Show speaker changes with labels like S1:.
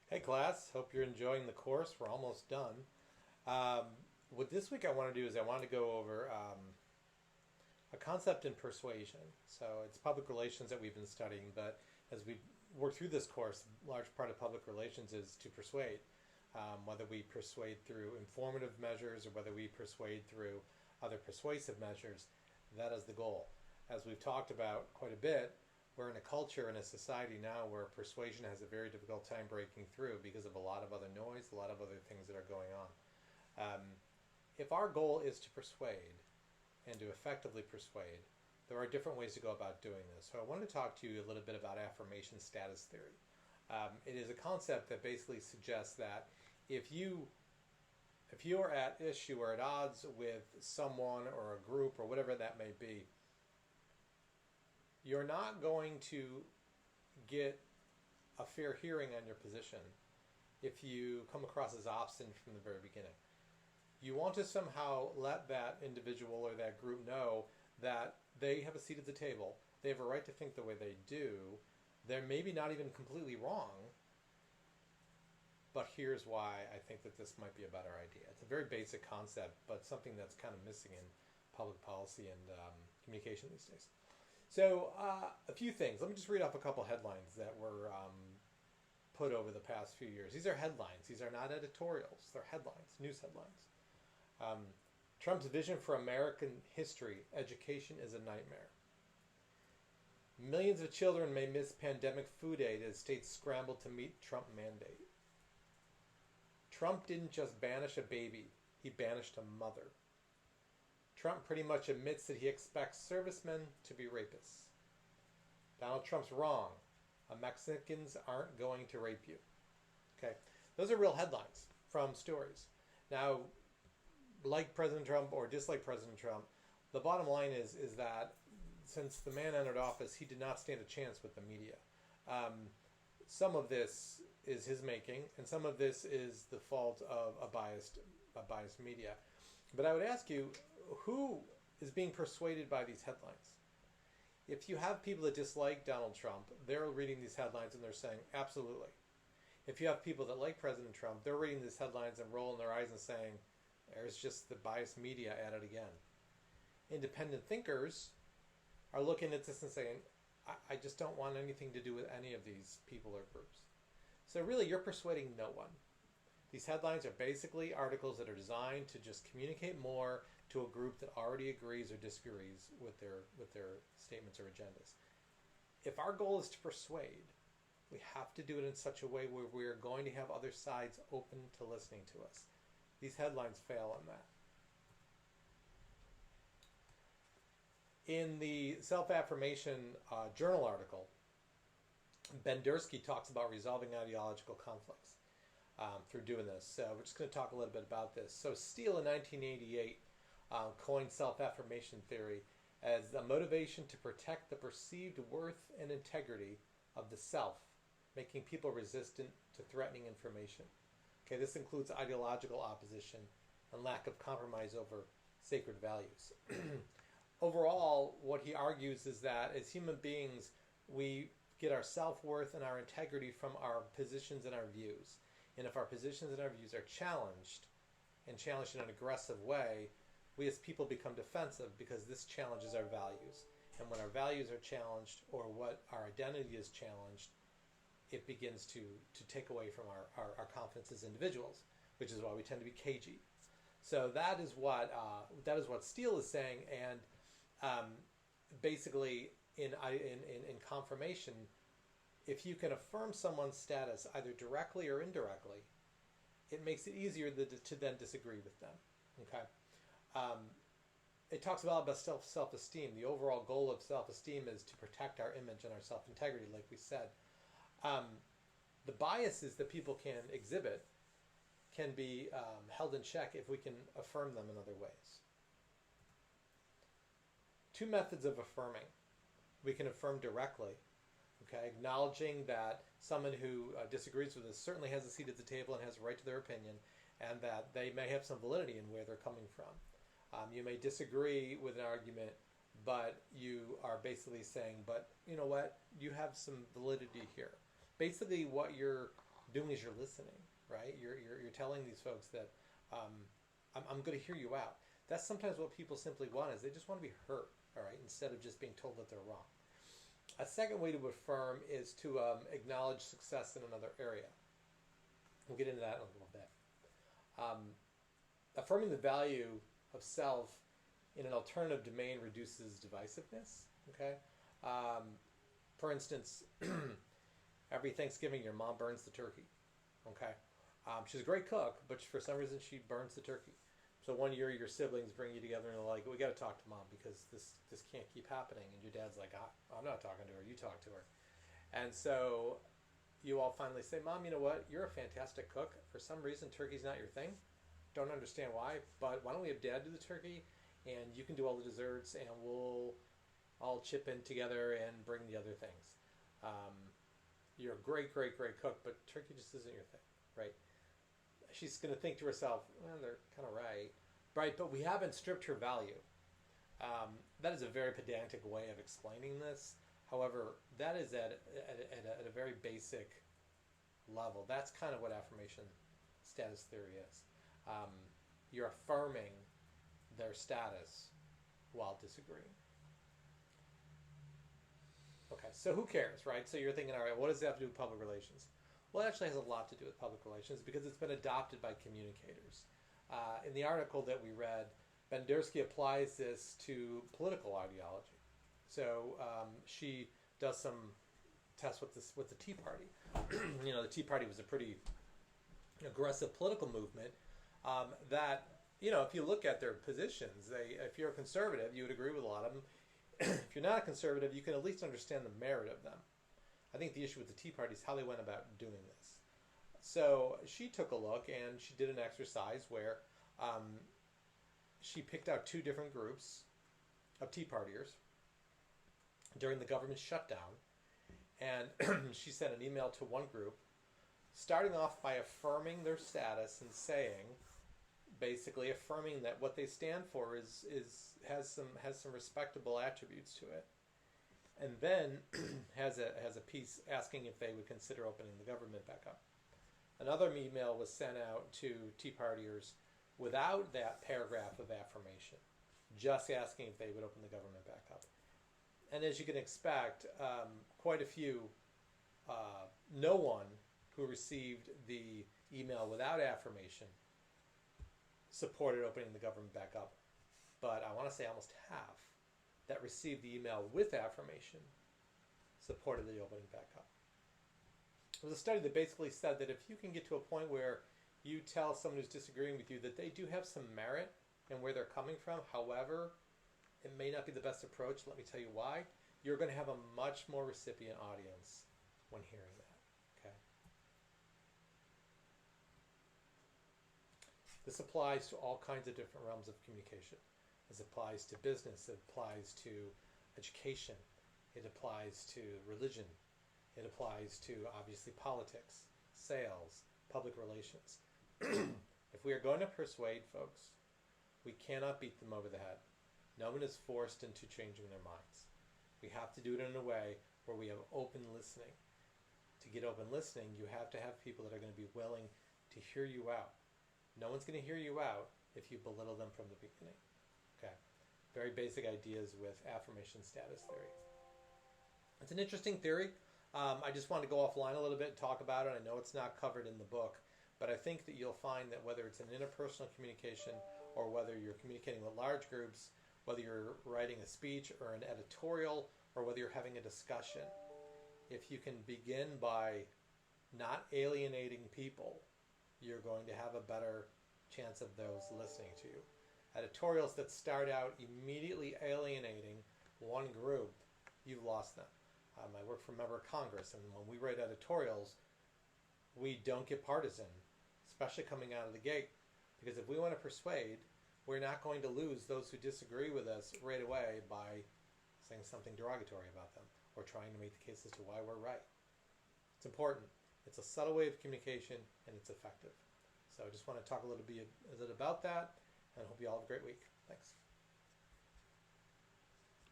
S1: Hey class, hope you're enjoying the course. We're almost done. What this week I want to do is I want to go over a concept in persuasion. So it's public relations that we've been studying, but as we work through this course, a large part of public relations is to persuade. Whether we persuade through informative measures or whether we persuade through other persuasive measures, that is the goal. As we've talked about quite a bit, we're in a culture and a society now where persuasion has a very difficult time breaking through because of a lot of other noise, a lot of other things that are going on. Um, if our goal is to persuade and to effectively persuade, there are different ways to go about doing this. So I wanted to talk to you a little bit about affirmation status theory. It is a concept that basically suggests that if you if you are at issue or at odds with someone or a group or whatever that may be, you're not going to get a fair hearing on your position if you come across as obstinate from the very beginning. You want to somehow let that individual or that group know that they have a seat at the table. They have a right to think the way they do. They're maybe not even completely wrong, but here's why I think that this might be a better idea. It's a very basic concept, but something that's kind of missing in public policy and communication these days. So, a few things. Let me just read off a couple headlines that were put over the past few years. These are headlines. These are not editorials. They're headlines, news headlines. Um, Trump's vision for American history: education is a nightmare. Millions of children may miss pandemic food aid as states scramble to meet Trump mandate. Trump didn't just banish a baby, he banished a mother. Trump pretty much admits that he expects servicemen to be rapists. Donald Trump's wrong. Mexicans aren't going to rape you. Okay, those are real headlines from stories. Now, like President Trump or dislike President Trump, the bottom line is that since the man entered office, he did not stand a chance with the media. Some of this is his making, and some of this is the fault of a biased media. But I would ask you, who is being persuaded by these headlines? If you have people that dislike Donald Trump, they're reading these headlines and they're saying, absolutely. If you have people that like President Trump, they're reading these headlines and rolling their eyes and saying, there's just the biased media at it again. Independent thinkers are looking at this and saying, I just don't want anything to do with any of these people or groups. So really, you're persuading no one. These headlines are basically articles that are designed to just communicate more to a group that already agrees or disagrees with their statements or agendas. If our goal is to persuade, we have to do it in such a way where we are going to have other sides open to listening to us. These headlines fail in that. In the self-affirmation journal article, Ben Dursky talks about resolving ideological conflicts through doing this. So we're just going to talk a little bit about this. So Steele in 1988 coined self-affirmation theory as the motivation to protect the perceived worth and integrity of the self, making people resistant to threatening information. Okay, this includes ideological opposition and lack of compromise over sacred values. Overall, what he argues is that as human beings, we get our self-worth and our integrity from our positions and our views. And if our positions and our views are challenged, and challenged in an aggressive way, we as people become defensive because this challenges our values. And when our values are challenged or what our identity is challenged, it begins to take away from our confidence as individuals, which is why we tend to be cagey. So that is what Steele is saying, and basically in confirmation, if you can affirm someone's status either directly or indirectly, it makes it easier to then disagree with them. Okay, it talks a lot about self-esteem. The overall goal of self-esteem is to protect our image and our self-integrity, like we said. The biases that people can exhibit can be held in check if we can affirm them in other ways. Two methods of affirming. We can affirm directly, okay, acknowledging that someone who disagrees with us certainly has a seat at the table and has a right to their opinion, and that they may have some validity in where they're coming from. You may disagree with an argument, but you are basically saying, but you know what, you have some validity here. Basically what you're doing is you're listening, right? You're telling these folks that I'm going to hear you out. That's sometimes what people simply want, is they just want to be heard, all right, instead of just being told that they're wrong. A second way to affirm is to acknowledge success in another area. We'll get into that in a little bit. Affirming the value of self in an alternative domain reduces divisiveness. Okay, for instance, every Thanksgiving your mom burns the turkey. Okay, she's a great cook, but for some reason she burns the turkey. So one year your siblings bring you together and they're like, we got to talk to mom because this can't keep happening. And your dad's like, I'm not talking to her, you talk to her. And so you all finally say, Mom, you know what? You're a fantastic cook. For some reason, turkey's not your thing. Don't understand why, but why don't we have Dad do the turkey and you can do all the desserts and we'll all chip in together and bring the other things. You're a great, great, great cook, but turkey just isn't your thing, right? She's going to think to herself, well, they're kind of right. Right, but we haven't stripped her value. That is a very pedantic way of explaining this. However, that is at a very basic level. That's kind of what affirmation status theory is. You're affirming their status while disagreeing. Okay, so who cares, right? So you're thinking, all right, what does that have to do with public relations? Well, it actually has a lot to do with public relations because it's been adopted by communicators. In the article that we read, Bendersky applies this to political ideology. So she does some tests with the Tea Party. The Tea Party was a pretty aggressive political movement that, if you look at their positions, if you're a conservative, you would agree with a lot of them. If you're not a conservative, you can at least understand the merit of them. I think the issue with the Tea Party is how they went about doing this. So she took a look and she did an exercise where she picked out two different groups of Tea Partiers during the government shutdown. And she sent an email to one group, starting off by affirming their status and saying, basically affirming that what they stand for has some respectable attributes to it. And then has a piece asking if they would consider opening the government back up. Another email was sent out to Tea Partiers without that paragraph of affirmation, just asking if they would open the government back up. And as you can expect, quite a few, no one who received the email without affirmation supported opening the government back up. But I want to say almost half that received the email with affirmation supported the opening back up. It was a study that basically said that if you can get to a point where you tell someone who's disagreeing with you that they do have some merit in where they're coming from, however, it may not be the best approach, let me tell you why, you're going to have a much more recipient audience when hearing that. Okay. This applies to all kinds of different realms of communication. This applies to business, it applies to education, it applies to religion, it applies to, obviously, politics, sales, public relations. If we are going to persuade folks, we cannot beat them over the head. No one is forced into changing their minds. We have to do it in a way where we have open listening. To get open listening, you have to have people that are going to be willing to hear you out. No one's going to hear you out if you belittle them from the beginning. Okay, very basic ideas with affirmation status theory. It's an interesting theory. I just want to go offline a little bit and talk about it. I know it's not covered in the book, but I think that you'll find that whether it's an interpersonal communication or whether you're communicating with large groups, whether you're writing a speech or an editorial or whether you're having a discussion, if you can begin by not alienating people, you're going to have a better chance of those listening to you. Editorials that start out immediately alienating one group, you've lost them. I work for a member of Congress, and when we write editorials, we don't get partisan, especially coming out of the gate, because if we want to persuade, we're not going to lose those who disagree with us right away by saying something derogatory about them or trying to make the case as to why we're right. It's important. It's a subtle way of communication, and it's effective. So I just want to talk a little bit about that, and I hope you all have a great week. Thanks.